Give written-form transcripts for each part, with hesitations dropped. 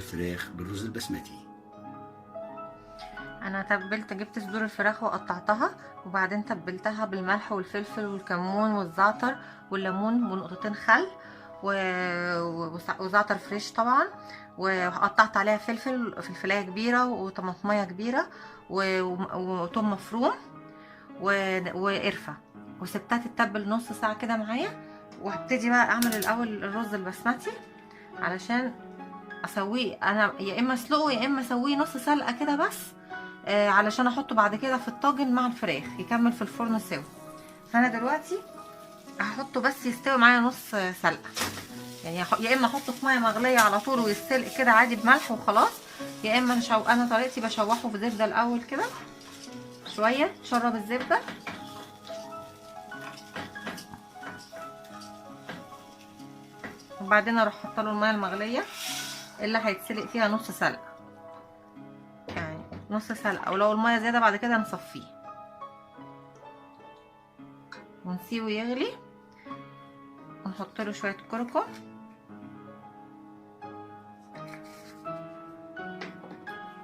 الفراخ بالرز البسمتي. انا جبت صدور الفراخ وقطعتها، وبعدين تبلتها بالملح والفلفل والكمون والزعتر والليمون ونقطتين خل وزعتر فريش طبعا، وقطعت عليها فلفلايه كبيره وطماطميه كبيره وثوم مفروم وقرفه، وسبتها تتبل نص ساعه كده معايا. وهبتدي بقى اعمل الاول الرز البسمتي علشان اسويه، انا يا اما اسلقه يا اما اسويه نص سلقه كده بس، علشان احطه بعد كده في الطاجن مع الفراخ يكمل في الفرن سوا. فانا دلوقتي هحطه بس يستوي معايا نص سلقه، يعني يا اما احطه في ميه مغليه على طول ويستلق كده عادي بملح وخلاص، يا اما انا طريقتي بشوحه في زبده الاول كده شويه تشرب الزبده، وبعدين اروح حاطه له الميه المغليه اللي هيتسلق فيها نص سلقه، يعني نص سلقه، ولو الميه زياده بعد كده نصفيه ونسيبه يغلي، ونحط له شويه كركم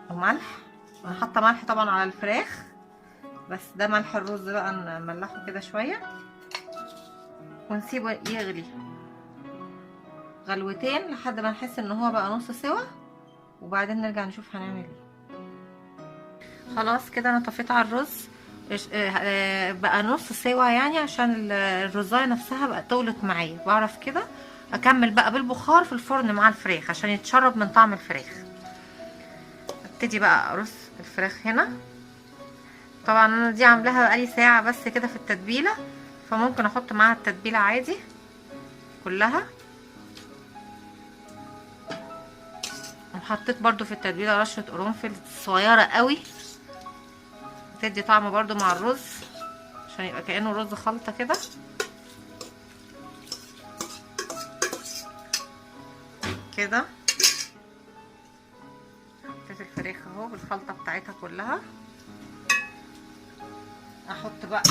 وملح. انا حاطه ملح طبعا على الفراخ، بس ده ملح الرز بقى نملحه كده شويه ونسيبه يغلي غلوتين لحد ما نحس ان هو بقى نص سوا، وبعدين نرجع نشوف هنعمل ايه. خلاص كده انا طفيت على الرز، بقى نص سوا يعني، عشان الرزايه نفسها بقى طولت معايا، بعرف كده اكمل بقى بالبخار في الفرن مع الفراخ عشان يتشرب من طعم الفراخ. ابتدي بقى ارص الفراخ هنا. طبعا انا دي عاملاها بقالي ساعه بس كده في التتبيله، فممكن احط معاها التتبيله عادي كلها. وحطيت برضو في التتبيله رشه قرنفل صغيره قوي تدي طعم برضو مع الرز عشان يبقى كأنه رز خلطة كده. كده حطيت الفراخ اهو بالخلطة بتاعتها كلها. احط بقى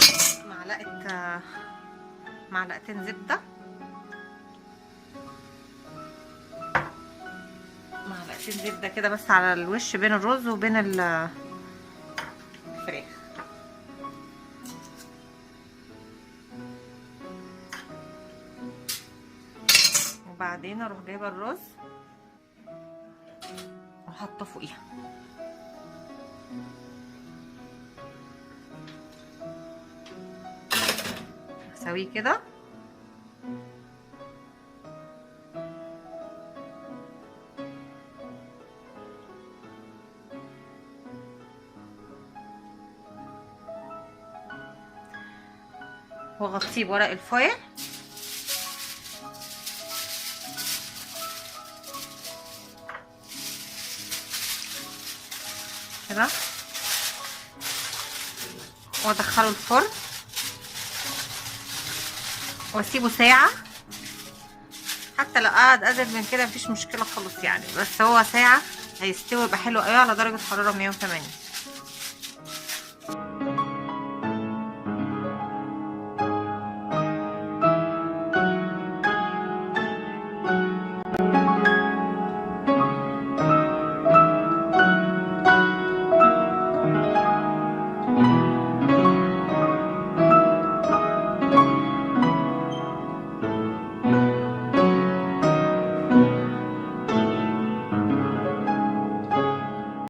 معلقتين زبدة، معلقتين زبدة كده بس على الوش بين الرز وبين الفراخ، وبعدين اروح جايبه الرز وحاطه فوقيها، اسويه كده واغطيه بورق الفويل كده، وادخله الفرن واسيبه ساعة. حتى لو قعد ازيد من كده مفيش مشكلة خالص يعني، بس هو ساعة هيستوي يبقى حلو قوي على درجة حرارة 180.